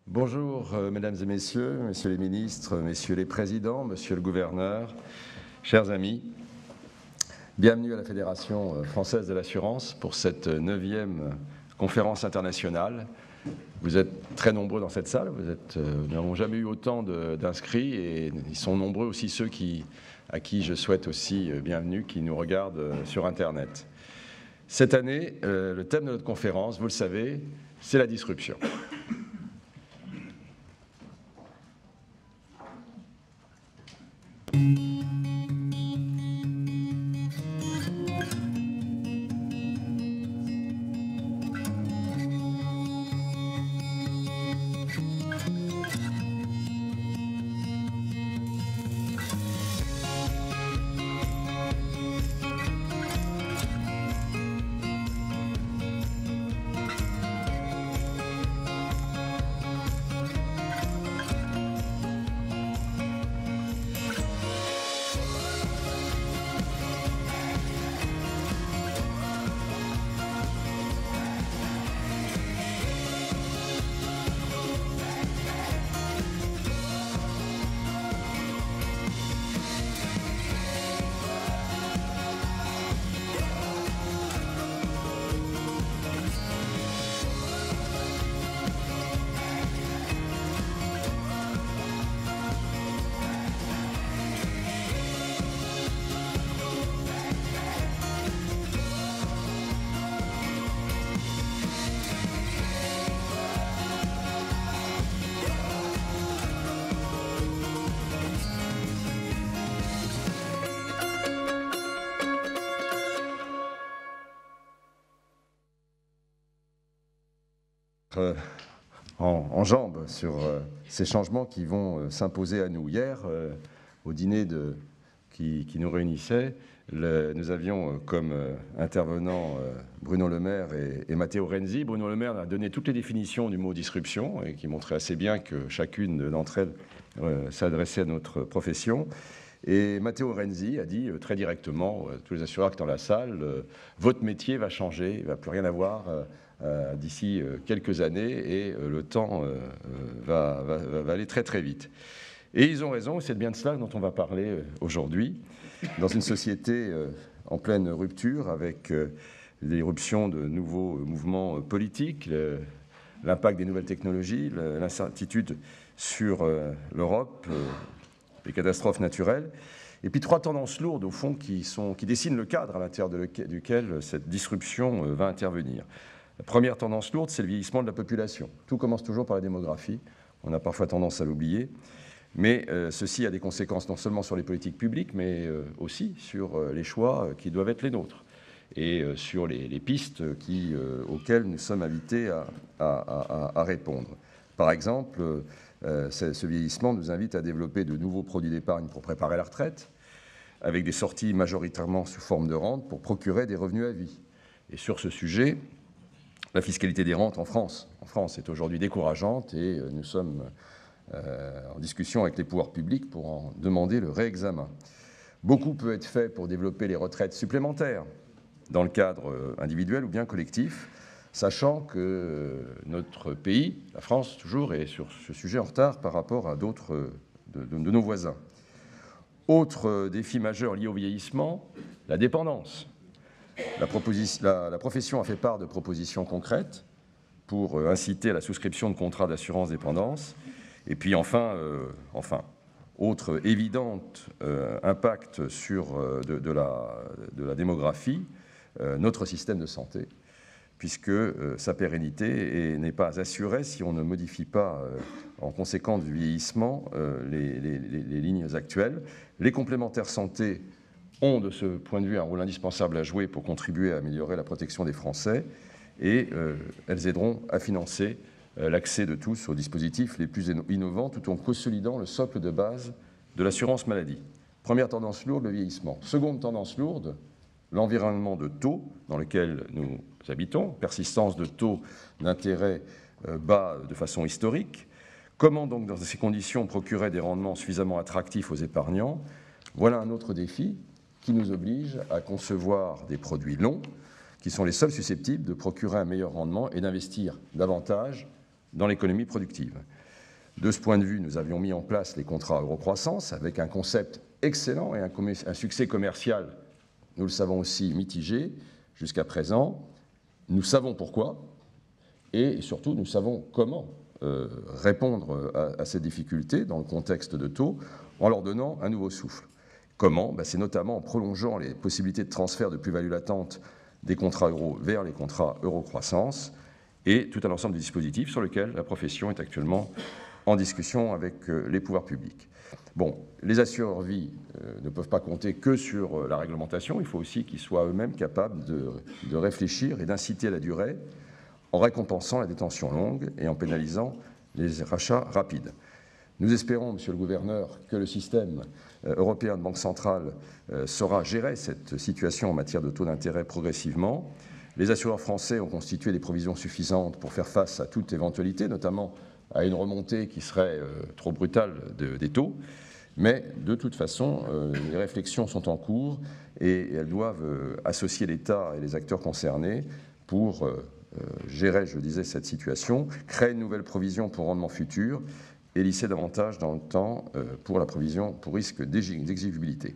Bonjour, mesdames et messieurs, messieurs les ministres, messieurs les présidents, monsieur le gouverneur, chers amis. Bienvenue à la Fédération française de l'assurance pour cette 9e conférence internationale. Vous êtes très nombreux dans cette salle, nous n'avons jamais eu autant d'inscrits et ils sont nombreux aussi ceux à qui je souhaite aussi bienvenue, qui nous regardent sur Internet. Cette année, le thème de notre conférence, vous le savez, c'est la disruption. En jambes sur ces changements qui vont s'imposer à nous. Hier, au dîner qui nous réunissait, nous avions comme intervenants Bruno Le Maire et Matteo Renzi. Bruno Le Maire a donné toutes les définitions du mot disruption et qui montrait assez bien que chacune d'entre elles s'adressait à notre profession. Et Matteo Renzi a dit très directement, tous les assureurs qui sont dans la salle, votre métier va changer, il ne va plus rien avoir d'ici quelques années et le temps va aller très très vite. Et ils ont raison, c'est bien de cela dont on va parler aujourd'hui, dans une société en pleine rupture avec l'éruption de nouveaux mouvements politiques, l'impact des nouvelles technologies, l'incertitude sur l'Europe, les catastrophes naturelles, et puis 3 tendances lourdes au fond qui dessinent le cadre à l'intérieur duquel cette disruption va intervenir. La première tendance lourde, c'est le vieillissement de la population. Tout commence toujours par la démographie. On a parfois tendance à l'oublier. Mais ceci a des conséquences non seulement sur les politiques publiques, mais aussi sur les choix qui doivent être les nôtres et sur les pistes auxquelles nous sommes invités à répondre. Par exemple, ce vieillissement nous invite à développer de nouveaux produits d'épargne pour préparer la retraite, avec des sorties majoritairement sous forme de rente pour procurer des revenus à vie. Et sur ce sujet, la fiscalité des rentes en France est aujourd'hui décourageante et nous sommes en discussion avec les pouvoirs publics pour en demander le réexamen. Beaucoup peut être fait pour développer les retraites supplémentaires dans le cadre individuel ou bien collectif, sachant que notre pays, la France toujours, est sur ce sujet en retard par rapport à d'autres de nos voisins. Autre défi majeur lié au vieillissement, la dépendance. La profession a fait part de propositions concrètes pour inciter à la souscription de contrats d'assurance dépendance. Et puis enfin, autre évident impact de la démographie, notre système de santé, puisque sa pérennité n'est pas assurée si on ne modifie pas, en conséquence du vieillissement, les lignes actuelles. Les complémentaires santé ont, de ce point de vue, un rôle indispensable à jouer pour contribuer à améliorer la protection des Français et elles aideront à financer l'accès de tous aux dispositifs les plus innovants tout en consolidant le socle de base de l'assurance maladie. Première tendance lourde, le vieillissement. Seconde tendance lourde, l'environnement de taux dans lequel nous habitons, persistance de taux d'intérêt bas de façon historique. Comment donc, dans ces conditions, procurer des rendements suffisamment attractifs aux épargnants? Voilà un autre défi qui nous oblige à concevoir des produits longs qui sont les seuls susceptibles de procurer un meilleur rendement et d'investir davantage dans l'économie productive. De ce point de vue, nous avions mis en place les contrats eurocroissance avec un concept excellent et un succès commercial, nous le savons aussi, mitigé jusqu'à présent. Nous savons pourquoi et surtout nous savons comment répondre à ces difficultés dans le contexte de taux en leur donnant un nouveau souffle. Comment? C'est notamment en prolongeant les possibilités de transfert de plus-value latente des contrats euros vers les contrats eurocroissance et tout un ensemble de dispositifs sur lesquels la profession est actuellement en discussion avec les pouvoirs publics. Bon, les assureurs vie ne peuvent pas compter que sur la réglementation, il faut aussi qu'ils soient eux-mêmes capables de réfléchir et d'inciter à la durée en récompensant la détention longue et en pénalisant les rachats rapides. Nous espérons, Monsieur le Gouverneur, que le système européen de banque centrale saura gérer cette situation en matière de taux d'intérêt progressivement. Les assureurs français ont constitué des provisions suffisantes pour faire face à toute éventualité, notamment à une remontée qui serait trop brutale des taux. Mais de toute façon, les réflexions sont en cours et elles doivent associer l'État et les acteurs concernés pour gérer, je disais, cette situation, créer une nouvelle provision pour rendement futur et lisser davantage dans le temps pour la provision pour risque d'exigibilité.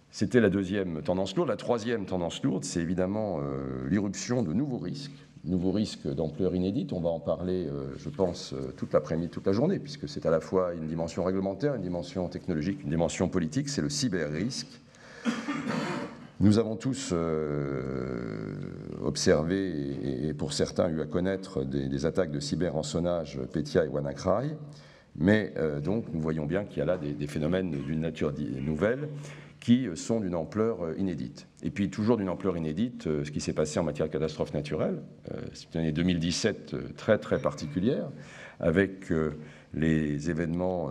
C'était la deuxième tendance lourde. La troisième tendance lourde, c'est évidemment l'irruption de nouveaux risques d'ampleur inédite. On va en parler, je pense, toute l'après-midi, toute la journée, puisque c'est à la fois une dimension réglementaire, une dimension technologique, une dimension politique, c'est le cyber-risque. Nous avons tous observé et pour certains eu à connaître des attaques de cyber-rançonnage Petya et WannaCry, mais donc nous voyons bien qu'il y a là des phénomènes d'une nature nouvelle qui sont d'une ampleur inédite. Et puis toujours d'une ampleur inédite, ce qui s'est passé en matière de catastrophes naturelles. C'est une année 2017 très très particulière, avec les événements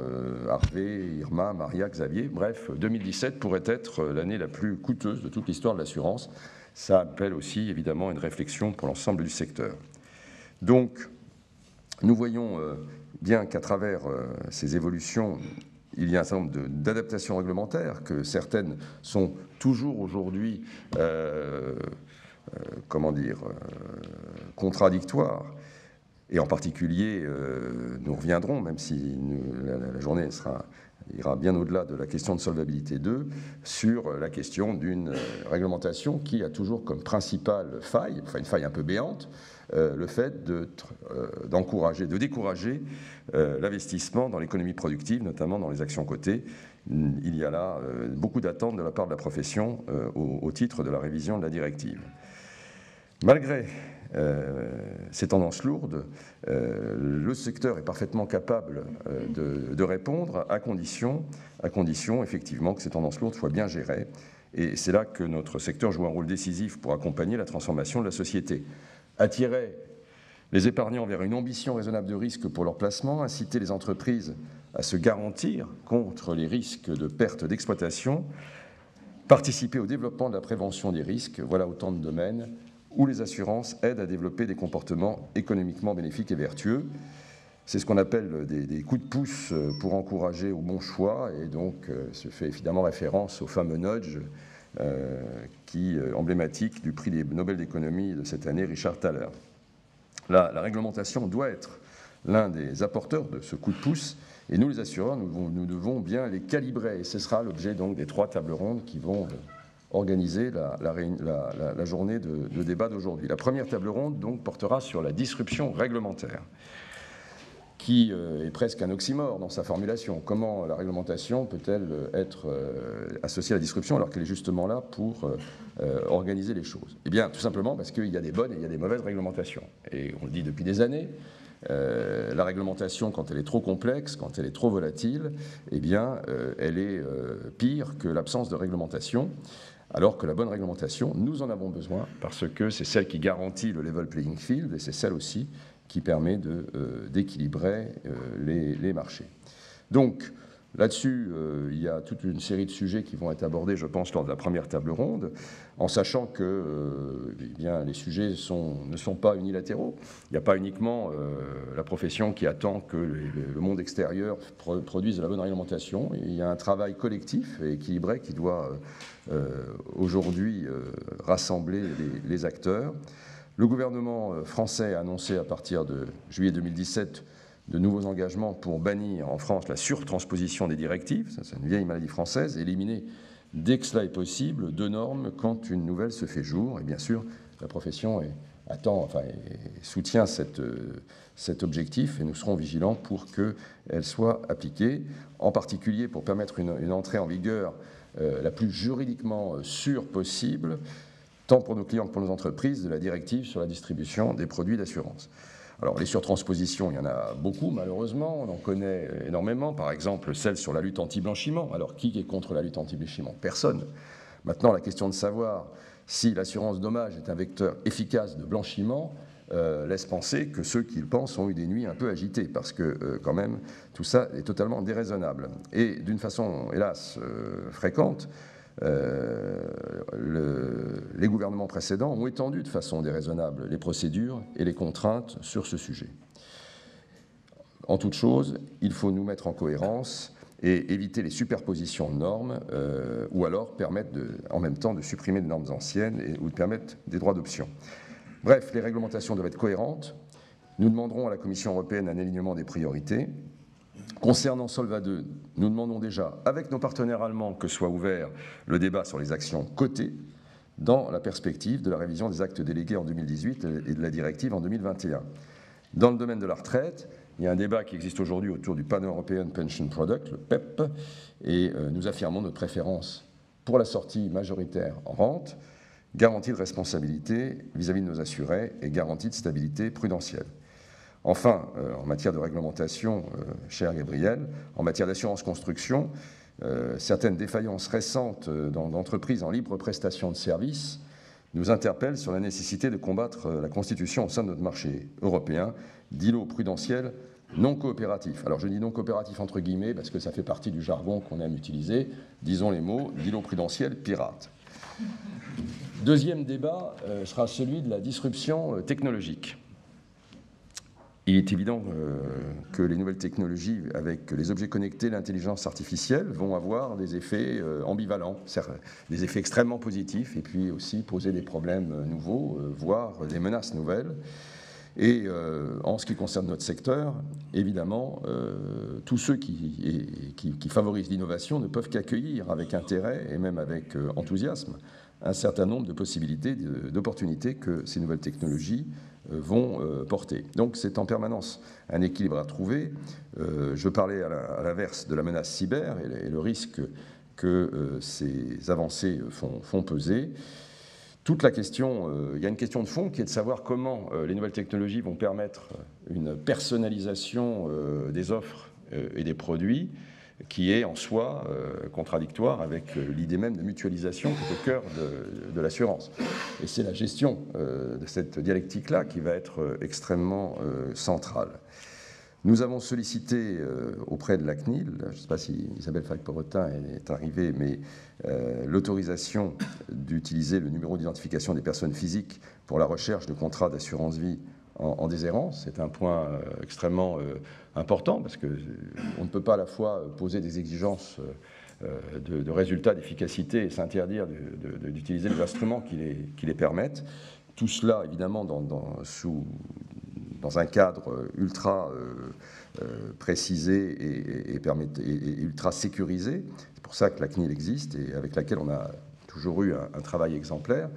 Harvey, Irma, Maria, Xavier. Bref, 2017 pourrait être l'année la plus coûteuse de toute l'histoire de l'assurance. Ça appelle aussi évidemment une réflexion pour l'ensemble du secteur. Donc, nous voyons bien qu'à travers ces évolutions, il y a un certain nombre d'adaptations réglementaires, que certaines sont toujours aujourd'hui, contradictoires. Et en particulier, nous reviendrons, même si la journée ira bien au-delà de la question de solvabilité 2, sur la question d'une réglementation qui a toujours comme principale faille, enfin une faille un peu béante, le fait de décourager l'investissement dans l'économie productive, notamment dans les actions cotées. Il y a là beaucoup d'attentes de la part de la profession au titre de la révision de la directive. Malgré ces tendances lourdes, le secteur est parfaitement capable de répondre à condition effectivement que ces tendances lourdes soient bien gérées. Et c'est là que notre secteur joue un rôle décisif pour accompagner la transformation de la société. Attirer les épargnants vers une ambition raisonnable de risque pour leur placement, inciter les entreprises à se garantir contre les risques de perte d'exploitation, participer au développement de la prévention des risques, voilà autant de domaines où les assurances aident à développer des comportements économiquement bénéfiques et vertueux. C'est ce qu'on appelle des coups de pouce pour encourager au bon choix, et donc se fait évidemment référence au fameux nudge emblématique du prix des Nobel d'économie de cette année, Richard Thaler. La réglementation doit être l'un des apporteurs de ce coup de pouce, et nous, les assureurs, nous devons bien les calibrer, et ce sera l'objet donc des 3 tables rondes qui vont organiser la journée de débat d'aujourd'hui. La première table ronde donc portera sur la disruption réglementaire, qui est presque un oxymore dans sa formulation. Comment la réglementation peut-elle être associée à la disruption alors qu'elle est justement là pour organiser les choses? Eh bien, tout simplement parce qu'il y a des bonnes et il y a des mauvaises réglementations. Et on le dit depuis des années, la réglementation, quand elle est trop complexe, quand elle est trop volatile, eh bien, elle est pire que l'absence de réglementation. Alors que la bonne réglementation, nous en avons besoin parce que c'est celle qui garantit le level playing field et c'est celle aussi qui permet d'équilibrer les marchés. Donc, là-dessus, il y a toute une série de sujets qui vont être abordés, je pense, lors de la première table ronde, en sachant que eh bien, les sujets ne sont pas unilatéraux. Il n'y a pas uniquement la profession qui attend que le monde extérieur produise de la bonne réglementation. Il y a un travail collectif et équilibré qui doit aujourd'hui rassembler les acteurs. Le gouvernement français a annoncé à partir de juillet 2017 de nouveaux engagements pour bannir en France la surtransposition des directives, ça c'est une vieille maladie française, éliminer dès que cela est possible 2 normes quand une nouvelle se fait jour. Et bien sûr, la profession soutient cet objectif et nous serons vigilants pour qu'elle soit appliquée, en particulier pour permettre une entrée en vigueur la plus juridiquement sûre possible, tant pour nos clients que pour nos entreprises, de la directive sur la distribution des produits d'assurance. Alors, les surtranspositions, il y en a beaucoup, malheureusement, on en connaît énormément, par exemple celle sur la lutte anti-blanchiment. Alors, qui est contre la lutte anti-blanchiment? Personne. Maintenant, la question de savoir si l'assurance dommage est un vecteur efficace de blanchiment laisse penser que ceux qui le pensent ont eu des nuits un peu agitées, parce que, quand même, tout ça est totalement déraisonnable. Et d'une façon, hélas, fréquente, les gouvernements précédents ont étendu de façon déraisonnable les procédures et les contraintes sur ce sujet. En toute chose, il faut nous mettre en cohérence et éviter les superpositions de normes, ou alors permettre en même temps de supprimer des normes anciennes ou de permettre des droits d'option. Bref, les réglementations doivent être cohérentes. Nous demanderons à la Commission européenne un alignement des priorités. Concernant Solva 2, nous demandons déjà, avec nos partenaires allemands, que soit ouvert le débat sur les actions cotées dans la perspective de la révision des actes délégués en 2018 et de la directive en 2021. Dans le domaine de la retraite, il y a un débat qui existe aujourd'hui autour du Pan-European Pension Product, le PEP, et nous affirmons notre préférence pour la sortie majoritaire en rente, garantie de responsabilité vis-à-vis de nos assurés et garantie de stabilité prudentielle. Enfin, en matière de réglementation, cher Gabriel, en matière d'assurance construction, certaines défaillances récentes d'entreprises en libre prestation de services nous interpellent sur la nécessité de combattre la constitution au sein de notre marché européen d'îlots prudentiels non coopératifs. Alors je dis non coopératifs entre guillemets parce que ça fait partie du jargon qu'on aime utiliser. Disons les mots d'îlots prudentiels pirates. Deuxième débat sera celui de la disruption technologique. Il est évident que les nouvelles technologies, avec les objets connectés, l'intelligence artificielle, vont avoir des effets ambivalents, des effets extrêmement positifs, et puis aussi poser des problèmes nouveaux, voire des menaces nouvelles. Et en ce qui concerne notre secteur, évidemment, tous ceux qui favorisent l'innovation ne peuvent qu'accueillir avec intérêt et même avec enthousiasme un certain nombre de possibilités, d'opportunités que ces nouvelles technologies vont porter. Donc c'est en permanence un équilibre à trouver. Je parlais à l'inverse de la menace cyber et le risque que ces avancées font peser. Toute la question, il y a une question de fond qui est de savoir comment les nouvelles technologies vont permettre une personnalisation des offres et des produits qui est en soi contradictoire avec l'idée même de mutualisation qui est au cœur de l'assurance. Et c'est la gestion de cette dialectique-là qui va être extrêmement centrale. Nous avons sollicité auprès de la CNIL, je ne sais pas si Isabelle Falque-Porotin est arrivée, mais l'autorisation d'utiliser le numéro d'identification des personnes physiques pour la recherche de contrats d'assurance vie en déshérence. C'est un point extrêmement important parce qu'on ne peut pas à la fois poser des exigences de résultats, d'efficacité et s'interdire d'utiliser les instruments qui les permettent. Tout cela, évidemment, dans un cadre ultra précisé et ultra sécurisé. C'est pour ça que la CNIL existe et avec laquelle on a toujours eu un travail exemplaire,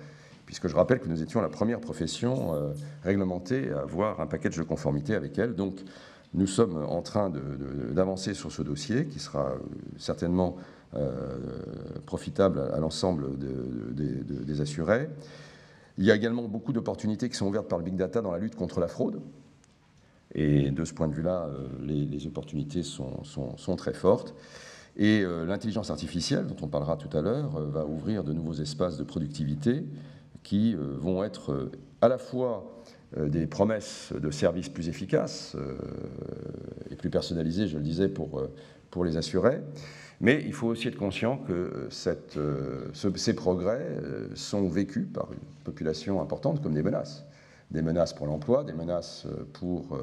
puisque je rappelle que nous étions la première profession réglementée à avoir un package de conformité avec elle. Donc nous sommes en train d'avancer sur ce dossier qui sera certainement profitable à l'ensemble des assurés. Il y a également beaucoup d'opportunités qui sont ouvertes par le Big Data dans la lutte contre la fraude. Et de ce point de vue-là, les opportunités sont très fortes. Et l'intelligence artificielle, dont on parlera tout à l'heure, va ouvrir de nouveaux espaces de productivité qui vont être à la fois des promesses de services plus efficaces et plus personnalisés, je le disais, pour les assurés. Mais il faut aussi être conscient que ces progrès sont vécus par une population importante comme des menaces. Des menaces pour l'emploi, des menaces pour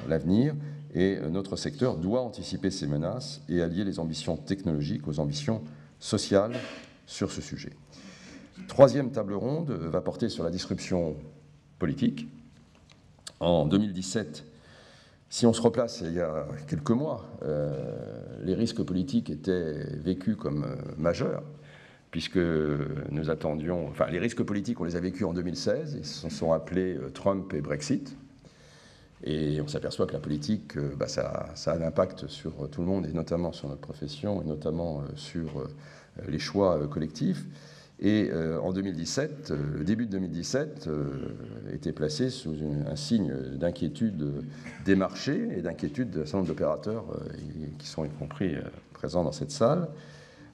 l'avenir. Et notre secteur doit anticiper ces menaces et allier les ambitions technologiques aux ambitions sociales sur ce sujet. Troisième table ronde va porter sur la disruption politique. En 2017, Si on se replace il y a quelques mois, les risques politiques étaient vécus comme majeurs, puisque nous attendions... Enfin, les risques politiques, on les a vécus en 2016, ils se sont appelés Trump et Brexit. Et on s'aperçoit que la politique, ça a un impact sur tout le monde, et notamment sur notre profession, et notamment sur les choix collectifs. Et en 2017, le début de 2017 était placé sous un signe d'inquiétude des marchés et d'inquiétude d'un certain nombre d'opérateurs qui sont y compris présents dans cette salle,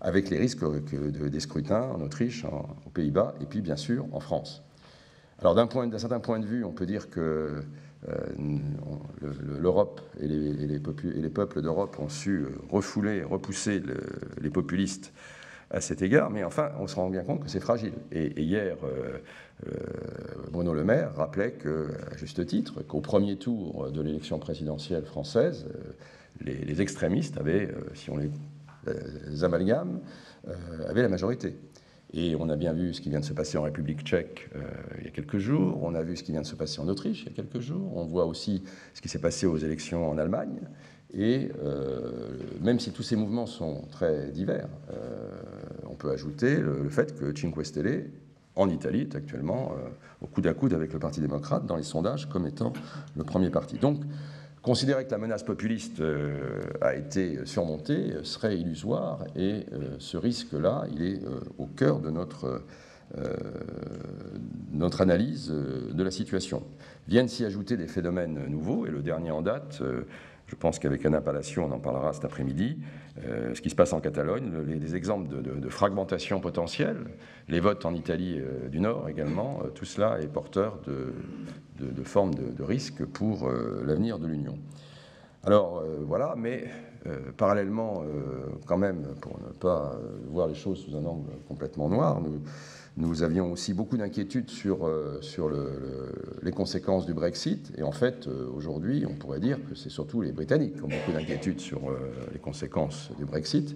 avec les risques des scrutins en Autriche, aux Pays-Bas, et puis bien sûr en France. Alors d'un certain point de vue, on peut dire que l'Europe et les peuples d'Europe ont su repousser les populistes à cet égard, mais enfin, on se rend bien compte que c'est fragile. Et hier, Bruno Le Maire rappelait à juste titre, qu'au premier tour de l'élection présidentielle française, les extrémistes avaient, si on les amalgame, avaient la majorité. Et on a bien vu ce qui vient de se passer en République tchèque il y a quelques jours, on a vu ce qui vient de se passer en Autriche il y a quelques jours, on voit aussi ce qui s'est passé aux élections en Allemagne. Et même si tous ces mouvements sont très divers, on peut ajouter le fait que Cinque Stelle, en Italie, est actuellement au coude à coude avec le Parti démocrate dans les sondages comme étant le premier parti. Donc, considérer que la menace populiste a été surmontée serait illusoire, et ce risque-là, il est au cœur de notre analyse de la situation. Viennent s'y ajouter des phénomènes nouveaux, et le dernier en date, je pense qu'avec Anna Palacio, on en parlera cet après-midi, ce qui se passe en Catalogne, des exemples de fragmentation potentielle, les votes en Italie du Nord également, tout cela est porteur de formes de risque pour l'avenir de l'Union. Alors voilà, mais parallèlement, quand même, pour ne pas voir les choses sous un angle complètement noir, nous avions aussi beaucoup d'inquiétudes sur les conséquences du Brexit. Et en fait, aujourd'hui, on pourrait dire que c'est surtout les Britanniques qui ont beaucoup d'inquiétudes sur les conséquences du Brexit.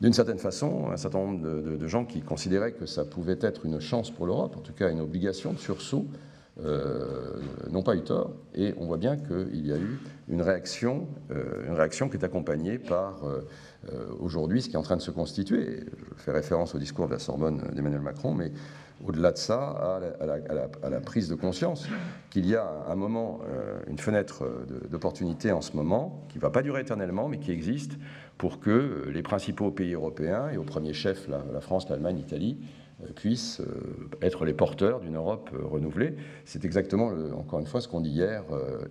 D'une certaine façon, un certain nombre de gens qui considéraient que ça pouvait être une chance pour l'Europe, en tout cas une obligation de sursaut, n'ont pas eu tort. Et on voit bien qu'il y a eu une réaction qui est accompagnée par aujourd'hui ce qui est en train de se constituer. Je fais référence au discours de la Sorbonne d'Emmanuel Macron, mais au-delà de ça, à la prise de conscience qu'il y a un moment, une fenêtre d'opportunité en ce moment, qui ne va pas durer éternellement, mais qui existe pour que les principaux pays européens, et au premier chef la France, l'Allemagne, l'Italie, puissent être les porteurs d'une Europe renouvelée. C'est exactement, encore une fois, ce qu'ont dit hier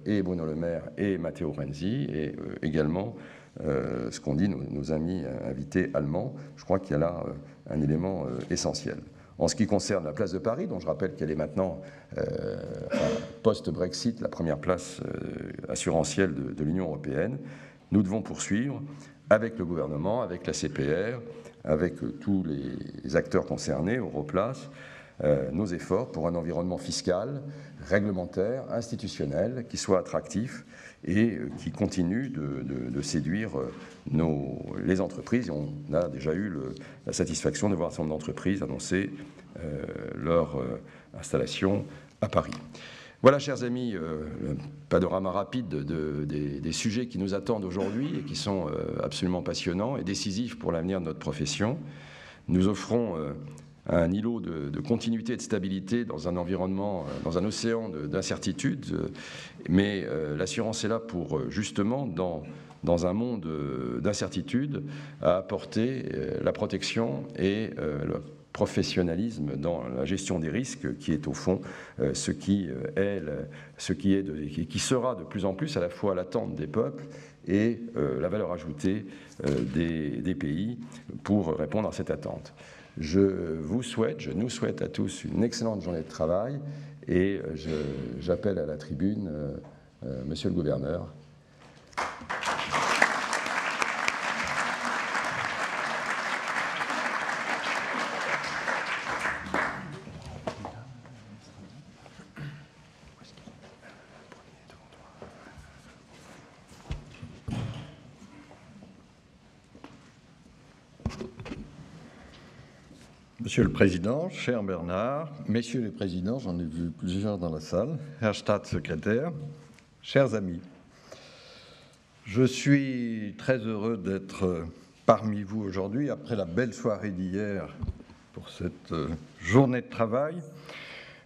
et Bruno Le Maire et Matteo Renzi, et également ce qu'ont dit nos amis invités allemands. Je crois qu'il y a là un élément essentiel. En ce qui concerne la place de Paris, dont je rappelle qu'elle est maintenant, post-Brexit, la première place assurantielle de l'Union européenne, nous devons poursuivre avec le gouvernement, avec la CPR, avec tous les acteurs concernés, Europlace, nos efforts pour un environnement fiscal, réglementaire, institutionnel, qui soit attractif et qui continue de séduire les entreprises. Et on a déjà eu la satisfaction de voir un certain nombre d'entreprises annoncer leur installation à Paris. Voilà, chers amis, un panorama rapide des sujets qui nous attendent aujourd'hui et qui sont absolument passionnants et décisifs pour l'avenir de notre profession. Nous offrons un îlot de continuité et de stabilité dans un environnement, dans un océan d'incertitudes, mais l'assurance est là pour, justement, dans un monde d'incertitudes, à apporter la protection et le professionnalisme dans la gestion des risques, qui est au fond ce qui sera de plus en plus à la fois l'attente des peuples et la valeur ajoutée des pays pour répondre à cette attente. Je nous souhaite à tous une excellente journée de travail, et j'appelle à la tribune Monsieur le Gouverneur. Monsieur le Président, cher Bernard, Messieurs les Présidents, j'en ai vu plusieurs dans la salle, Herr Staatssekretär, chers amis. Je suis très heureux d'être parmi vous aujourd'hui, après la belle soirée d'hier pour cette journée de travail.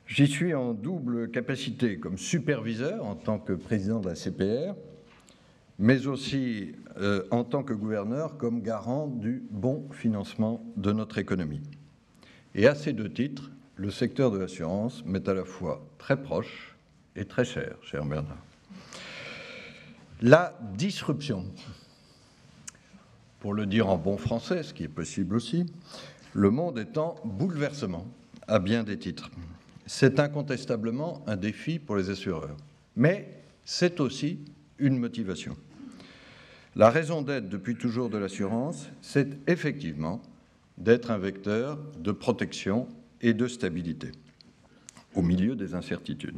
J'y suis en double capacité, comme superviseur en tant que président de la CPR, mais aussi en tant que gouverneur, comme garant du bon financement de notre économie. Et à ces deux titres, le secteur de l'assurance m'est à la fois très proche et très cher Bernard. La disruption, pour le dire en bon français, ce qui est possible aussi, le monde est en bouleversement à bien des titres. C'est incontestablement un défi pour les assureurs, mais c'est aussi une motivation. La raison d'être depuis toujours de l'assurance, c'est effectivement d'être un vecteur de protection et de stabilité au milieu des incertitudes.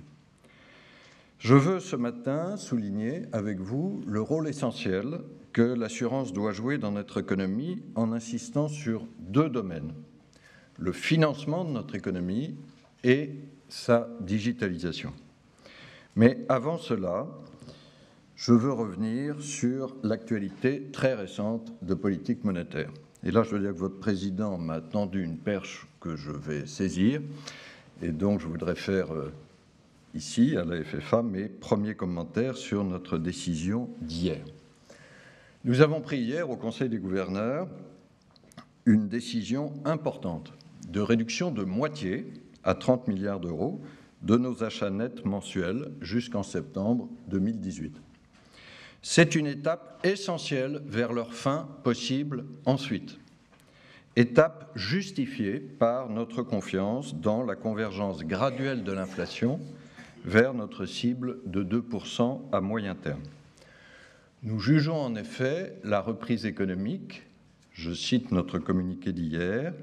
Je veux ce matin souligner avec vous le rôle essentiel que l'assurance doit jouer dans notre économie en insistant sur deux domaines, le financement de notre économie et sa digitalisation. Mais avant cela, je veux revenir sur l'actualité très récente de politique monétaire. Et là, je veux dire que votre président m'a tendu une perche que je vais saisir, et donc je voudrais faire ici, à la FFA, mes premiers commentaires sur notre décision d'hier. Nous avons pris hier au Conseil des gouverneurs une décision importante de réduction de moitié à 30 milliards d'euros de nos achats nets mensuels jusqu'en septembre 2018. C'est une étape essentielle vers leur fin possible ensuite. Étape justifiée par notre confiance dans la convergence graduelle de l'inflation vers notre cible de 2% à moyen terme. Nous jugeons en effet la reprise économique, je cite notre communiqué d'hier,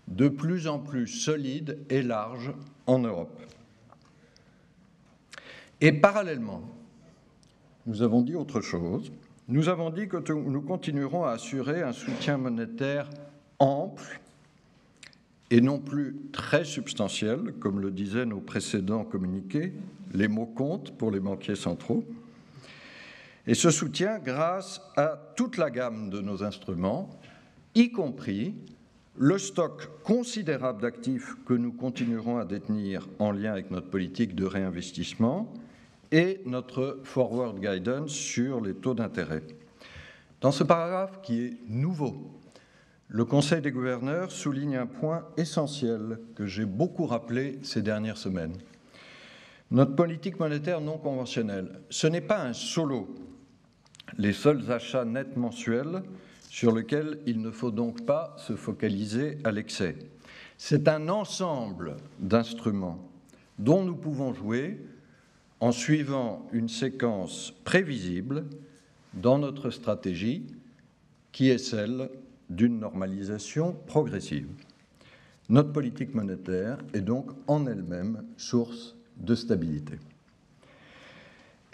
de plus en plus solide et large en Europe. Et parallèlement, nous avons dit autre chose. Nous avons dit que nous continuerons à assurer un soutien monétaire ample et non plus très substantiel, comme le disaient nos précédents communiqués, les mots comptent pour les banquiers centraux, et ce soutien grâce à toute la gamme de nos instruments, y compris le stock considérable d'actifs que nous continuerons à détenir en lien avec notre politique de réinvestissement et notre forward guidance sur les taux d'intérêt. Dans ce paragraphe qui est nouveau, le Conseil des gouverneurs souligne un point essentiel que j'ai beaucoup rappelé ces dernières semaines. Notre politique monétaire non conventionnelle, ce n'est pas un solo, les seuls achats nets mensuels sur lesquels il ne faut donc pas se focaliser à l'excès. C'est un ensemble d'instruments dont nous pouvons jouer en suivant une séquence prévisible dans notre stratégie qui est celle d'une normalisation progressive. Notre politique monétaire est donc en elle-même source de stabilité.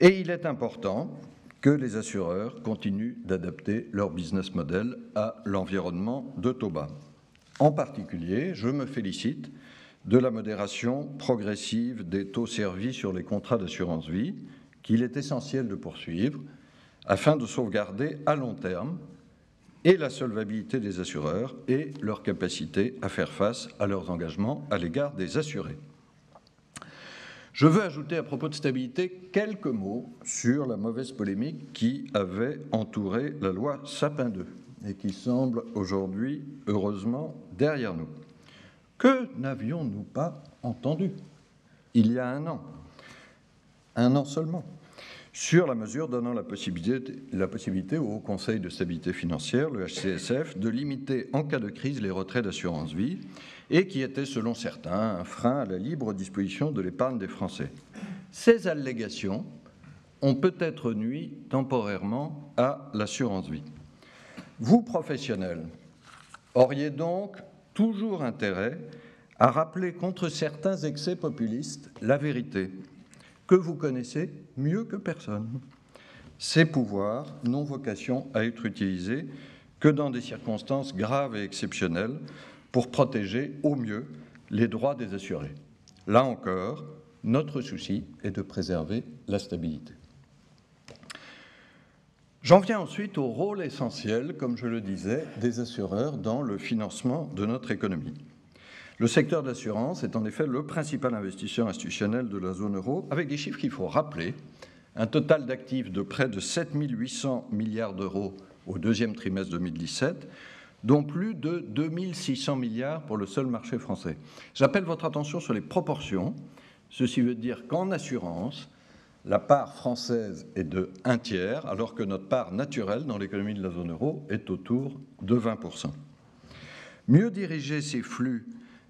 Et il est important que les assureurs continuent d'adapter leur business model à l'environnement de taux bas. En particulier, je me félicite de la modération progressive des taux servis sur les contrats d'assurance vie, qu'il est essentiel de poursuivre afin de sauvegarder à long terme et la solvabilité des assureurs et leur capacité à faire face à leurs engagements à l'égard des assurés. Je veux ajouter à propos de stabilité quelques mots sur la mauvaise polémique qui avait entouré la loi Sapin II et qui semble aujourd'hui, heureusement, derrière nous. Que n'avions-nous pas entendu il y a un an seulement, sur la mesure donnant la possibilité au Haut Conseil de stabilité financière, le HCSF, de limiter en cas de crise les retraits d'assurance vie et qui était, selon certains, un frein à la libre disposition de l'épargne des Français. Ces allégations ont peut-être nui temporairement à l'assurance vie. Vous, professionnels, auriez donc toujours intérêt à rappeler contre certains excès populistes la vérité, que vous connaissez mieux que personne. Ces pouvoirs n'ont vocation à être utilisés que dans des circonstances graves et exceptionnelles pour protéger au mieux les droits des assurés. Là encore, notre souci est de préserver la stabilité. J'en viens ensuite au rôle essentiel, comme je le disais, des assureurs dans le financement de notre économie. Le secteur de l'assurance est en effet le principal investisseur institutionnel de la zone euro, avec des chiffres qu'il faut rappeler. Un total d'actifs de près de 7 800 milliards d'euros au deuxième trimestre 2017, dont plus de 2 600 milliards pour le seul marché français. J'appelle votre attention sur les proportions. Ceci veut dire qu'en assurance, la part française est de 1/3, alors que notre part naturelle dans l'économie de la zone euro est autour de 20%. Mieux diriger ces flux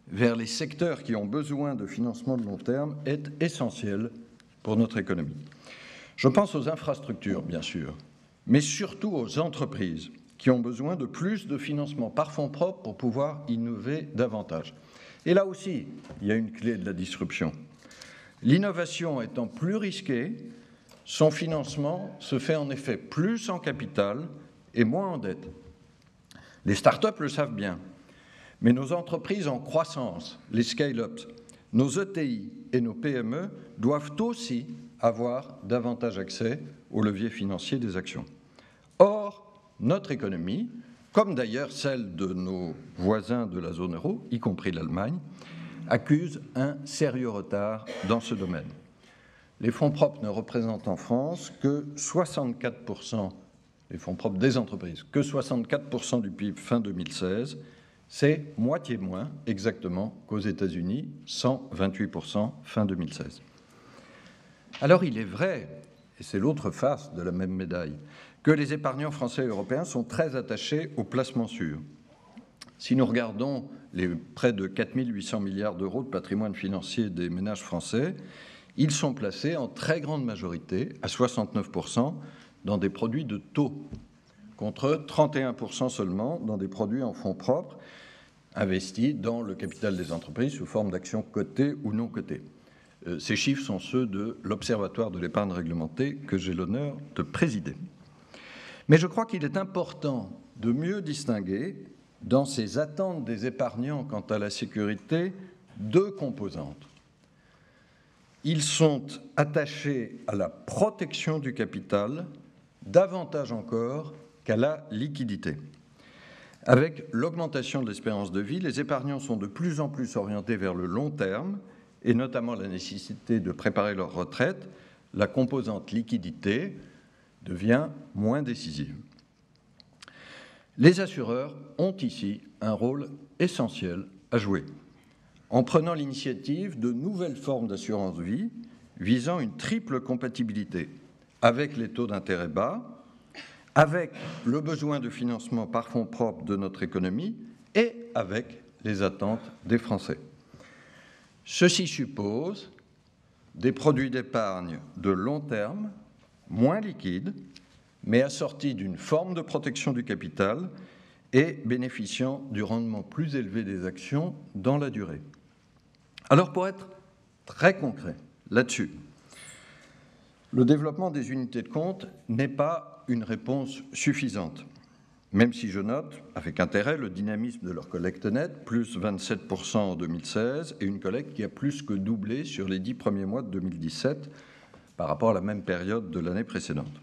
vers les secteurs qui ont besoin de financement de long terme est essentiel pour notre économie. Je pense aux infrastructures, bien sûr, mais surtout aux entreprises qui ont besoin de plus de financement par fonds propres pour pouvoir innover davantage. Et là aussi, il y a une clé de la disruption. L'innovation étant plus risquée, son financement se fait en effet plus en capital et moins en dette. Les start-up le savent bien, mais nos entreprises en croissance, les scale-ups, nos ETI et nos PME doivent aussi avoir davantage accès au levier financier des actions. Or, notre économie, comme d'ailleurs celle de nos voisins de la zone euro, y compris l'Allemagne, accuse un sérieux retard dans ce domaine. Les fonds propres ne représentent en France que 64%, les fonds propres des entreprises, que 64% du PIB fin 2016, c'est moitié moins exactement qu'aux États-Unis, 128% fin 2016. Alors il est vrai, et c'est l'autre face de la même médaille, que les épargnants français et européens sont très attachés aux placements sûrs. Si nous regardons les près de 4 800 milliards d'euros de patrimoine financier des ménages français, ils sont placés en très grande majorité, à 69%, dans des produits de taux, contre 31% seulement dans des produits en fonds propres, investis dans le capital des entreprises sous forme d'actions cotées ou non cotées. Ces chiffres sont ceux de l'Observatoire de l'épargne réglementée que j'ai l'honneur de présider. Mais je crois qu'il est important de mieux distinguer, dans ces attentes des épargnants quant à la sécurité, deux composantes. Ils sont attachés à la protection du capital, davantage encore qu'à la liquidité. Avec l'augmentation de l'espérance de vie, les épargnants sont de plus en plus orientés vers le long terme, et notamment la nécessité de préparer leur retraite. La composante liquidité devient moins décisive. Les assureurs ont ici un rôle essentiel à jouer, en prenant l'initiative de nouvelles formes d'assurance vie visant une triple compatibilité avec les taux d'intérêt bas, avec le besoin de financement par fonds propres de notre économie et avec les attentes des Français. Ceci suppose des produits d'épargne de long terme, moins liquides, mais assortis d'une forme de protection du capital et bénéficiant du rendement plus élevé des actions dans la durée. Alors, pour être très concret là-dessus, le développement des unités de compte n'est pas une réponse suffisante, même si je note avec intérêt le dynamisme de leur collecte nette, plus 27% en 2016, et une collecte qui a plus que doublé sur les 10 premiers mois de 2017 par rapport à la même période de l'année précédente.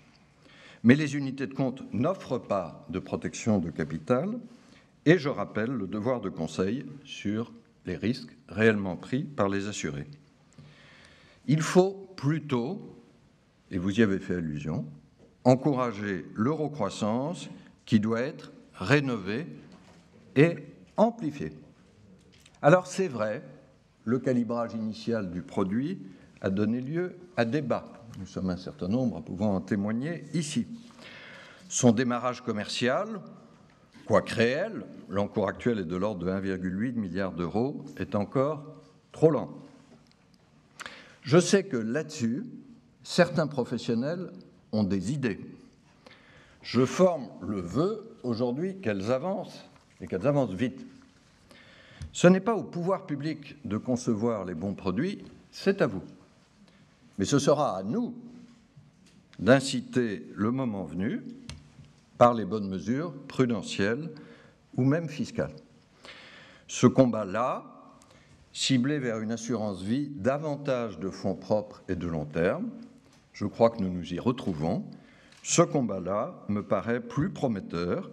Mais les unités de compte n'offrent pas de protection de capital, et je rappelle le devoir de conseil sur les risques réellement pris par les assurés. Il faut plutôt, et vous y avez fait allusion, encourager l'eurocroissance qui doit être rénovée et amplifiée. Alors c'est vrai, le calibrage initial du produit a donné lieu à débat. Nous sommes un certain nombre à pouvoir en témoigner ici. Son démarrage commercial, quoique réel, l'encours actuel est de l'ordre de 1,8 milliard d'euros, est encore trop lent. Je sais que là-dessus, certains professionnels ont des idées. Je forme le vœu aujourd'hui qu'elles avancent et qu'elles avancent vite. Ce n'est pas au pouvoir public de concevoir les bons produits, c'est à vous. Mais ce sera à nous d'inciter le moment venu par les bonnes mesures prudentielles ou même fiscales. Ce combat-là, ciblé vers une assurance vie davantage de fonds propres et de long terme, je crois que nous nous y retrouvons, Ce combat-là me paraît plus prometteur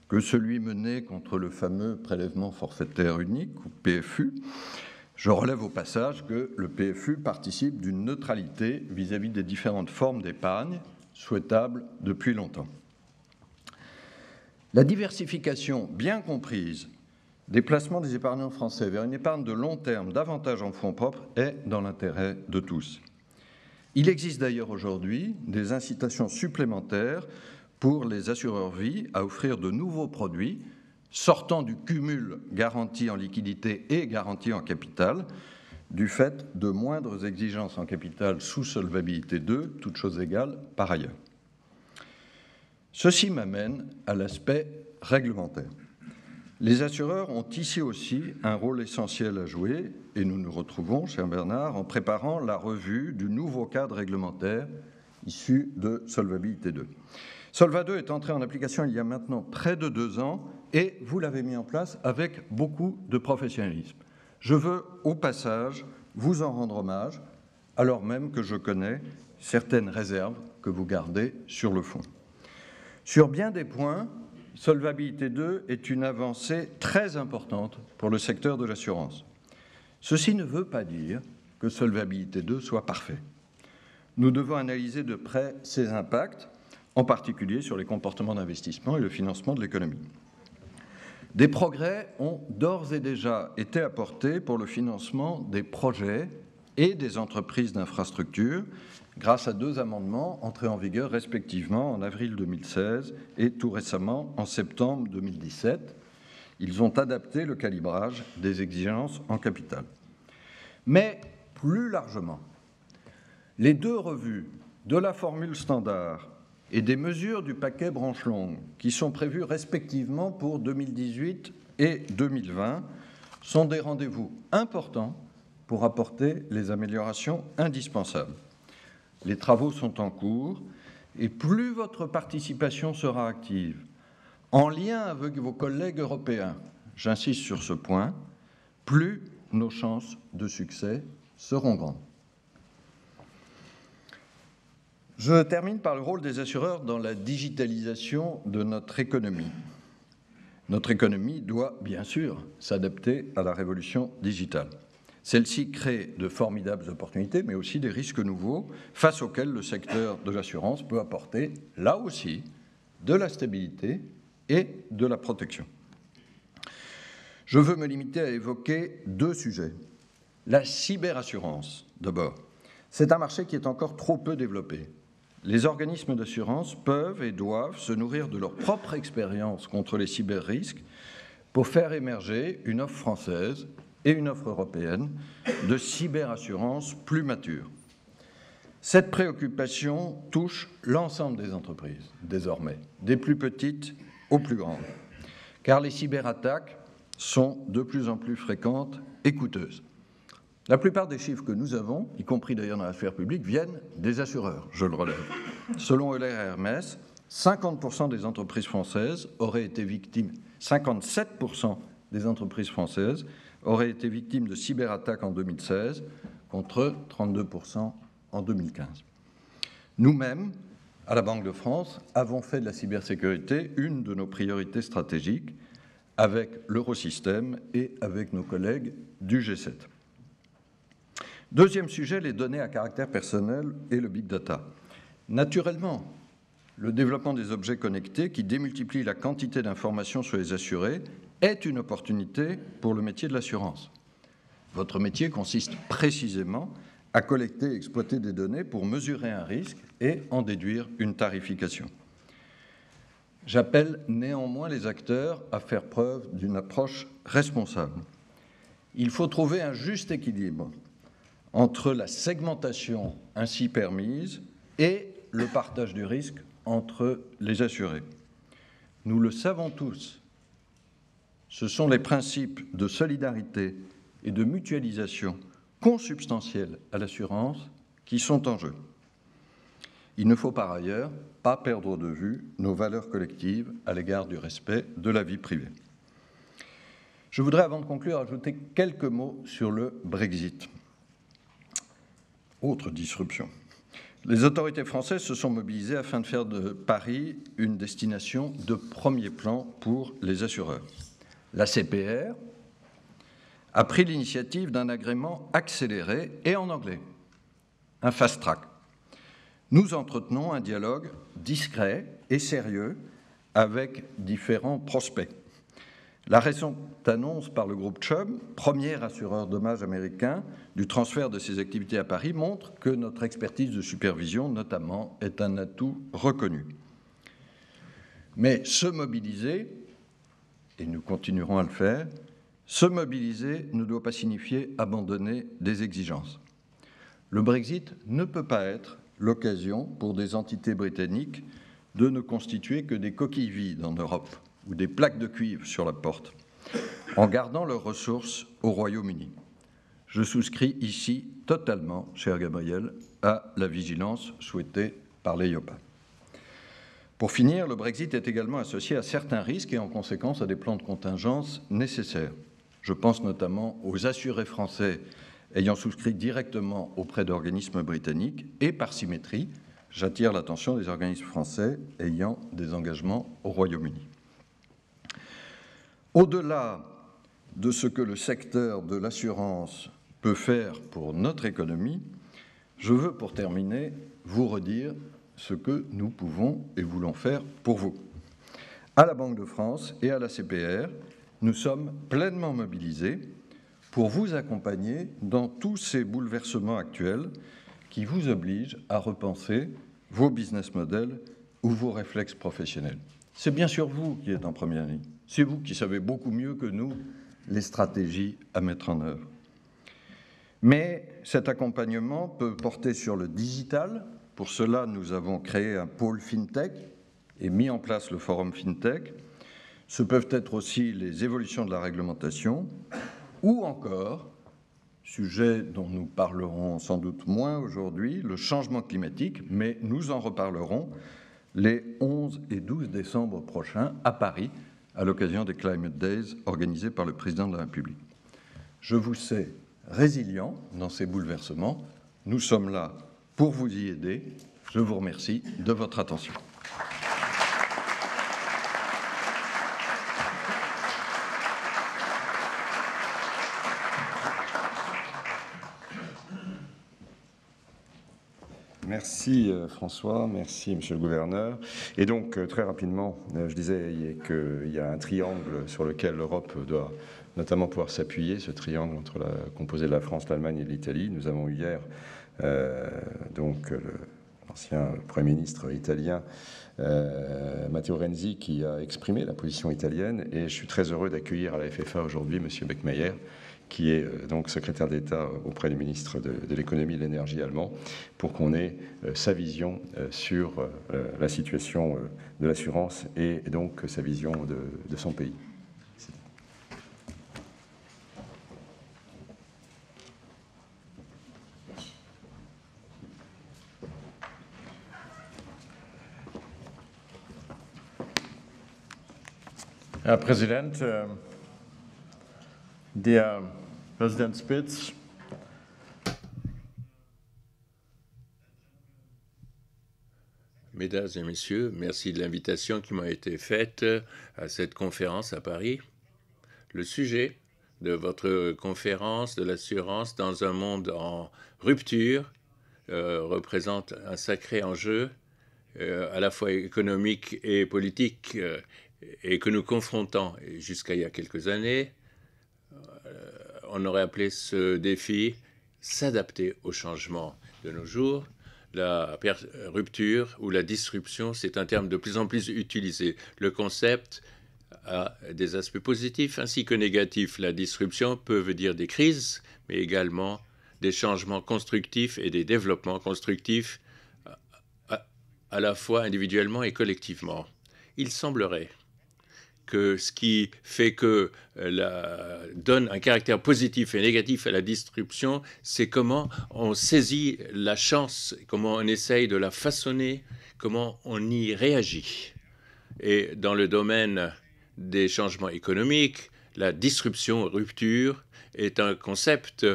que celui mené contre le fameux prélèvement forfaitaire unique, ou PFU. Je relève au passage que le PFU participe d'une neutralité vis-à-vis des différentes formes d'épargne, souhaitable depuis longtemps. La diversification bien comprise des placements des épargnants français vers une épargne de long terme davantage en fonds propres est dans l'intérêt de tous. Il existe d'ailleurs aujourd'hui des incitations supplémentaires pour les assureurs vie à offrir de nouveaux produits sortant du cumul garantie en liquidité et garantie en capital, du fait de moindres exigences en capital sous solvabilité 2, toutes choses égales par ailleurs. Ceci m'amène à l'aspect réglementaire. Les assureurs ont ici aussi un rôle essentiel à jouer, et nous nous retrouvons, cher Bernard, en préparant la revue du nouveau cadre réglementaire issu de Solvabilité 2. Solva 2 est entré en application il y a maintenant près de 2 ans, et vous l'avez mis en place avec beaucoup de professionnalisme. Je veux, au passage, vous en rendre hommage, alors même que je connais certaines réserves que vous gardez sur le fond. Sur bien des points, Solvabilité 2 est une avancée très importante pour le secteur de l'assurance. Ceci ne veut pas dire que Solvabilité 2 soit parfait. Nous devons analyser de près ses impacts, en particulier sur les comportements d'investissement et le financement de l'économie. Des progrès ont d'ores et déjà été apportés pour le financement des projets et des entreprises d'infrastructure grâce à 2 amendements entrés en vigueur respectivement en avril 2016 et tout récemment en septembre 2017. Ils ont adapté le calibrage des exigences en capital. Mais plus largement, les 2 revues de la formule standard et des mesures du paquet branche longue qui sont prévues respectivement pour 2018 et 2020 sont des rendez-vous importants pour apporter les améliorations indispensables. Les travaux sont en cours et plus votre participation sera active, en lien avec vos collègues européens, j'insiste sur ce point, plus nos chances de succès seront grandes. Je termine par le rôle des assureurs dans la digitalisation de notre économie. Notre économie doit, bien sûr, s'adapter à la révolution digitale. Celle-ci crée de formidables opportunités, mais aussi des risques nouveaux face auxquels le secteur de l'assurance peut apporter, là aussi, de la stabilité et de la protection. Je veux me limiter à évoquer 2 sujets. La cyberassurance, d'abord. C'est un marché qui est encore trop peu développé. Les organismes d'assurance peuvent et doivent se nourrir de leur propre expérience contre les cyberrisques pour faire émerger une offre française et une offre européenne de cyberassurance plus mature. Cette préoccupation touche l'ensemble des entreprises, désormais, des plus petites aux plus grandes, car les cyberattaques sont de plus en plus fréquentes et coûteuses. La plupart des chiffres que nous avons, y compris d'ailleurs dans la sphère publique, viennent des assureurs, je le relève. Selon l'ERMS, 50% des entreprises françaises auraient été victimes, 57% des entreprises françaises auraient été victimes de cyberattaques en 2016, contre 32% en 2015. Nous-mêmes, à la Banque de France, avons fait de la cybersécurité une de nos priorités stratégiques avec l'Eurosystème et avec nos collègues du G7. Deuxième sujet, les données à caractère personnel et le big data. Naturellement, le développement des objets connectés qui démultiplient la quantité d'informations sur les assurés est une opportunité pour le métier de l'assurance. Votre métier consiste précisément à collecter et exploiter des données pour mesurer un risque et en déduire une tarification. J'appelle néanmoins les acteurs à faire preuve d'une approche responsable. Il faut trouver un juste équilibre entre la segmentation ainsi permise et le partage du risque entre les assurés. Nous le savons tous, ce sont les principes de solidarité et de mutualisation consubstantiels à l'assurance qui sont en jeu. Il ne faut par ailleurs pas perdre de vue nos valeurs collectives à l'égard du respect de la vie privée. Je voudrais, avant de conclure, ajouter quelques mots sur le Brexit. Autre disruption. Les autorités françaises se sont mobilisées afin de faire de Paris une destination de premier plan pour les assureurs. La CPR a pris l'initiative d'un agrément accéléré et en anglais, un fast track. Nous entretenons un dialogue discret et sérieux avec différents prospects. La récente annonce par le groupe Chubb, premier assureur dommages américain, du transfert de ses activités à Paris montre que notre expertise de supervision, notamment, est un atout reconnu. Mais se mobiliser, et nous continuerons à le faire, se mobiliser ne doit pas signifier abandonner des exigences. Le Brexit ne peut pas être l'occasion pour des entités britanniques de ne constituer que des coquilles vides en Europe ou des plaques de cuivre sur la porte, en gardant leurs ressources au Royaume-Uni. Je souscris ici totalement, cher Gabriel, à la vigilance souhaitée par l'EIOPA. Pour finir, le Brexit est également associé à certains risques et en conséquence à des plans de contingence nécessaires. Je pense notamment aux assurés français ayant souscrit directement auprès d'organismes britanniques et par symétrie, j'attire l'attention des organismes français ayant des engagements au Royaume-Uni. Au-delà de ce que le secteur de l'assurance peut faire pour notre économie, je veux, pour terminer, vous redire ce que nous pouvons et voulons faire pour vous. À la Banque de France et à la CPR, nous sommes pleinement mobilisés pour vous accompagner dans tous ces bouleversements actuels qui vous obligent à repenser vos business models ou vos réflexes professionnels. C'est bien sûr vous qui êtes en première ligne. C'est vous qui savez beaucoup mieux que nous les stratégies à mettre en œuvre. Mais cet accompagnement peut porter sur le digital. Pour cela, nous avons créé un pôle FinTech et mis en place le forum FinTech. Ce peuvent être aussi les évolutions de la réglementation ou encore, sujet dont nous parlerons sans doute moins aujourd'hui, le changement climatique, mais nous en reparlerons les 11 et 12 décembre prochains à Paris, à l'occasion des Climate Days organisés par le Président de la République. Je vous sais résilient dans ces bouleversements. Nous sommes là pour vous y aider. Je vous remercie de votre attention. Merci François, merci Monsieur le Gouverneur. Et donc très rapidement, je disais qu'il y a un triangle sur lequel l'Europe doit notamment pouvoir s'appuyer, ce triangle composé de la France, l'Allemagne et l'Italie. Nous avons eu hier donc l'ancien Premier ministre italien Matteo Renzi qui a exprimé la position italienne, et je suis très heureux d'accueillir à la FFA aujourd'hui Monsieur Beckmeyer, qui est donc secrétaire d'État auprès du ministre de l'économie et de l'énergie allemand, pour qu'on ait sa vision sur la situation de l'assurance et donc sa vision de son pays. Herr Präsident, der Präsident Spitz, Mesdames et Messieurs, merci de l'invitation qui m'a été faite à cette conférence à Paris. Le sujet de votre conférence de l'assurance dans un monde en rupture représente un sacré enjeu à la fois économique et politique et que nous confrontons jusqu'à il y a quelques années. On aurait appelé ce défi « s'adapter au changement ». De nos jours, la rupture ou la disruption, c'est un terme de plus en plus utilisé. Le concept a des aspects positifs ainsi que négatifs. La disruption peut dire des crises, mais également des changements constructifs et des développements constructifs à la fois individuellement et collectivement. Il semblerait que ce qui fait que donne un caractère positif et négatif à la disruption, c'est comment on saisit la chance, comment on essaye de la façonner, comment on y réagit. Et dans le domaine des changements économiques, la disruption, rupture, est un concept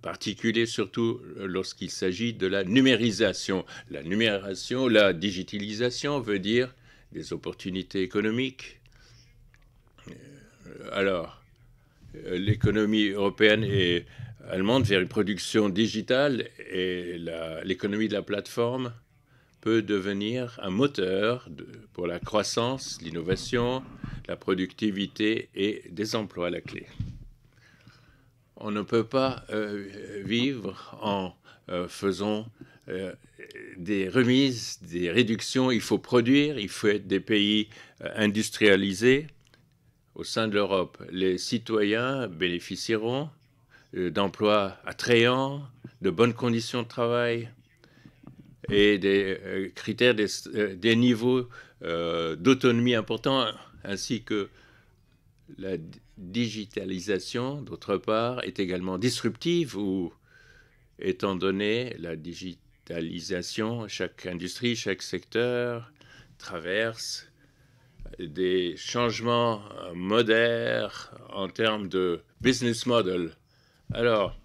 particulier surtout lorsqu'il s'agit de la numérisation. La numérisation, la digitalisation veut dire des opportunités économiques. Alors, l'économie européenne et allemande vers une production digitale et l'économie de la plateforme peut devenir un moteur pour la croissance, l'innovation, la productivité et des emplois à la clé. On ne peut pas vivre en faisant des remises, des réductions. Il faut produire, il faut être des pays industrialisés. Au sein de l'Europe, les citoyens bénéficieront d'emplois attrayants, de bonnes conditions de travail et des critères, des niveaux d'autonomie importants, ainsi que la digitalisation, d'autre part, est également disruptive où, étant donné la digitalisation, chaque industrie, chaque secteur traverse des changements modernes en termes de business model. Alors,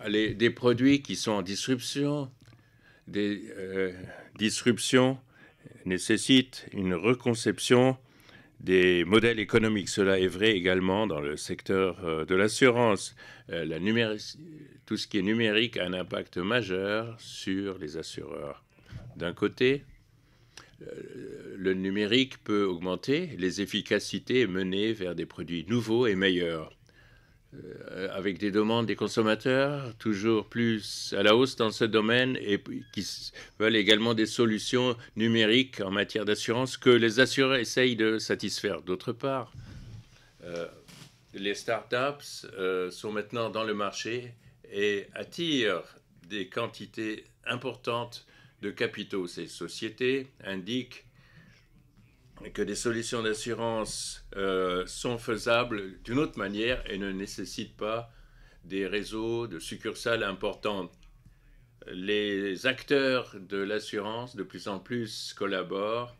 des produits qui sont en disruption, des disruptions nécessitent une reconception des modèles économiques. Cela est vrai également dans le secteur de l'assurance. Tout ce qui est numérique a un impact majeur sur les assureurs. D'un côté, le numérique peut augmenter les efficacités et mener vers des produits nouveaux et meilleurs. Avec des demandes des consommateurs toujours plus à la hausse dans ce domaine et qui veulent également des solutions numériques en matière d'assurance que les assureurs essayent de satisfaire. D'autre part, les startups sont maintenant dans le marché et attirent des quantités importantes de capitaux. Ces sociétés indiquent que des solutions d'assurance sont faisables d'une autre manière et ne nécessitent pas des réseaux de succursales importantes. Les acteurs de l'assurance de plus en plus collaborent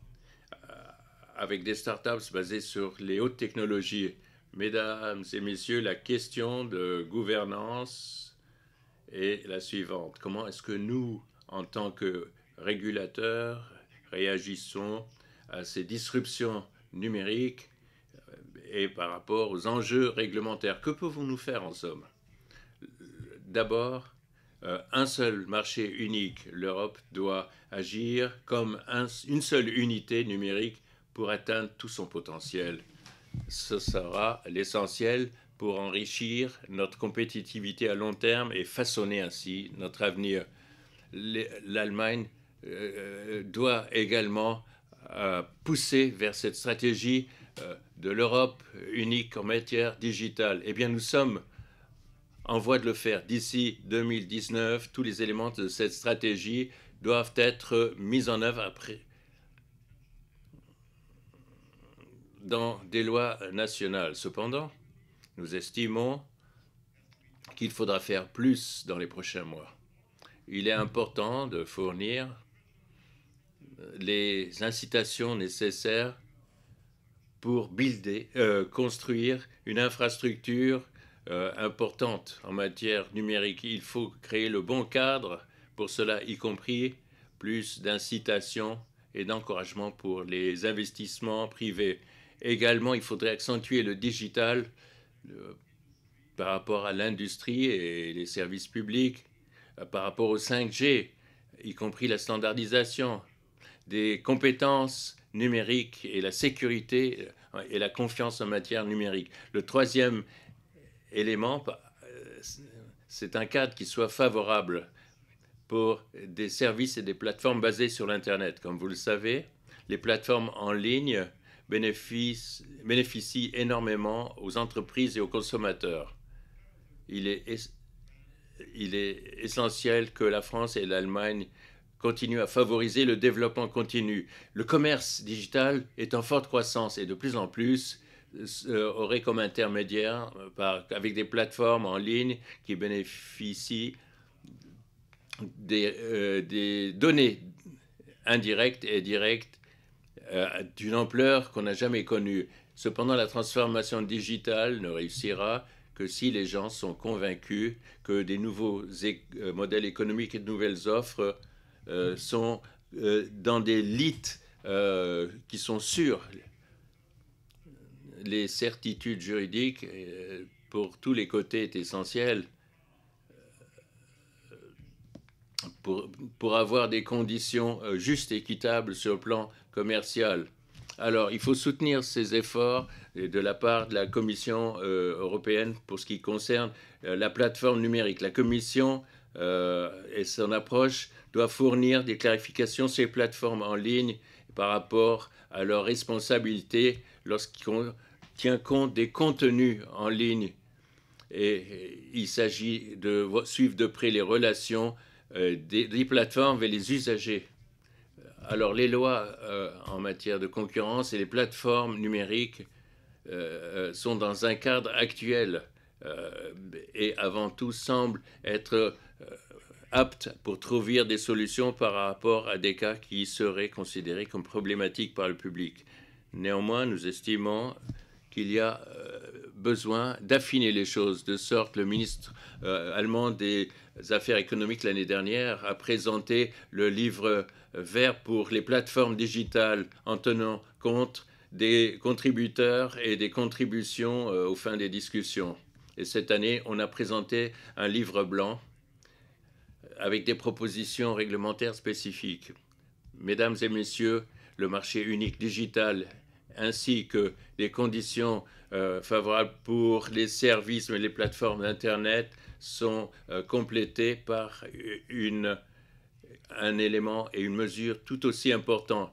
avec des startups basées sur les hautes technologies. Mesdames et messieurs, la question de gouvernance est la suivante. Comment est-ce que nous, en tant que régulateurs, réagissons à ces disruptions numériques et par rapport aux enjeux réglementaires? Que pouvons-nous faire en somme? D'abord, un seul marché unique. L'Europe doit agir comme une seule unité numérique pour atteindre tout son potentiel. Ce sera l'essentiel pour enrichir notre compétitivité à long terme et façonner ainsi notre avenir. L'Allemagne doit également pousser vers cette stratégie de l'Europe unique en matière digitale. Eh bien, nous sommes en voie de le faire. D'ici 2019, tous les éléments de cette stratégie doivent être mis en œuvre dans des lois nationales. Cependant, nous estimons qu'il faudra faire plus dans les prochains mois. Il est important de fournir les incitations nécessaires pour construire une infrastructure importante en matière numérique. Il faut créer le bon cadre pour cela, y compris plus d'incitations et d'encouragement pour les investissements privés. Également, il faudrait accentuer le digital par rapport à l'industrie et les services publics, par rapport au 5G, y compris la standardisation, des compétences numériques et la sécurité et la confiance en matière numérique. Le troisième élément, c'est un cadre qui soit favorable pour des services et des plateformes basées sur l'Internet. Comme vous le savez, les plateformes en ligne bénéficient énormément aux entreprises et aux consommateurs. Il est essentiel que la France et l'Allemagne continuent à favoriser le développement continu. Le commerce digital est en forte croissance et de plus en plus aurait comme intermédiaire avec des plateformes en ligne qui bénéficient des données indirectes et directes d'une ampleur qu'on n'a jamais connue. Cependant, la transformation digitale ne réussira que si les gens sont convaincus que des nouveaux modèles économiques et de nouvelles offres sont dans des lits qui sont sûrs. Les certitudes juridiques, pour tous les côtés, est essentielle pour avoir des conditions justes et équitables sur le plan commercial. Alors, il faut soutenir ces efforts de la part de la Commission européenne pour ce qui concerne la plateforme numérique. La Commission et son approche doivent fournir des clarifications sur les plateformes en ligne par rapport à leurs responsabilités lorsqu'on tient compte des contenus en ligne. Et il s'agit de suivre de près les relations des plateformes et les usagers. Alors, les lois en matière de concurrence et les plateformes numériques sont dans un cadre actuel et avant tout semblent être aptes pour trouver des solutions par rapport à des cas qui seraient considérés comme problématiques par le public. Néanmoins, nous estimons qu'il y a besoin d'affiner les choses, de sorte le ministre allemand des Affaires économiques l'année dernière a présenté le livre vert pour les plateformes digitales en tenant compte des contributeurs et des contributions aux fins des discussions. Et cette année, on a présenté un livre blanc avec des propositions réglementaires spécifiques. Mesdames et messieurs, le marché unique digital ainsi que les conditions favorables pour les services et les plateformes d'Internet sont complétés par un élément et une mesure tout aussi important.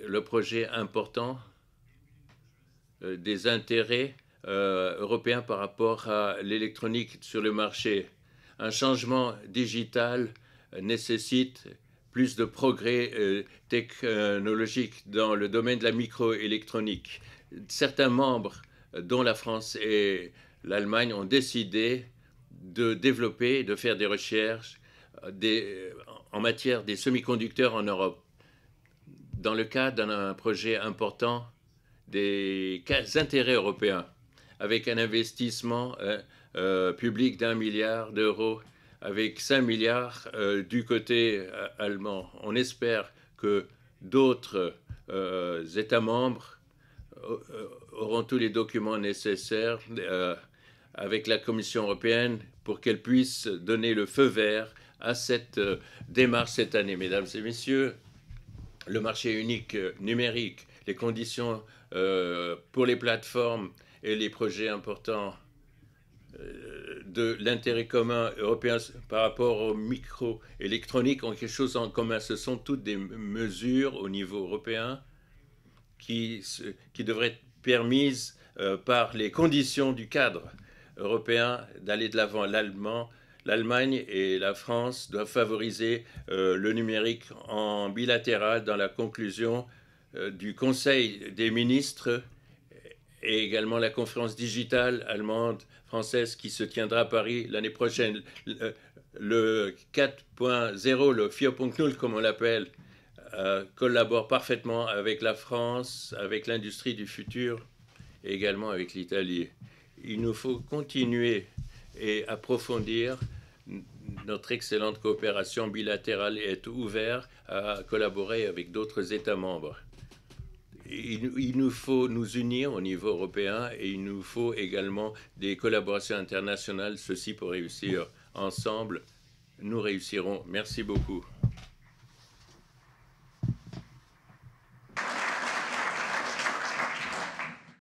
Le projet important des intérêts européens par rapport à l'électronique sur le marché. Un changement digital nécessite plus de progrès technologiques dans le domaine de la microélectronique. Certains membres, dont la France et l'Allemagne, ont décidé de développer et de faire des recherches en matière des semi-conducteurs en Europe. Dans le cadre d'un projet important des intérêts européens, avec un investissement public d'1 milliard d'euros, avec 5 milliards du côté allemand. On espère que d'autres États membres auront tous les documents nécessaires avec la Commission européenne pour qu'elle puisse donner le feu vert à cette démarche cette année. Mesdames et messieurs, le marché unique numérique, les conditions pour les plateformes et les projets importants de l'intérêt commun européen par rapport aux microélectroniques ont quelque chose en commun. Ce sont toutes des mesures au niveau européen qui devraient être permises par les conditions du cadre européen d'aller de l'avant. L'Allemagne et la France doivent favoriser le numérique en bilatéral dans la conclusion du Conseil des ministres et également la conférence digitale allemande-française qui se tiendra à Paris l'année prochaine. Le 4.0, le 4.0 comme on l'appelle, collabore parfaitement avec la France, avec l'industrie du futur et également avec l'Italie. Il nous faut continuer et approfondir notre excellente coopération bilatérale et être ouvert à collaborer avec d'autres États membres. Il nous faut nous unir au niveau européen et il nous faut également des collaborations internationales, ceci pour réussir ensemble. Nous réussirons. Merci beaucoup.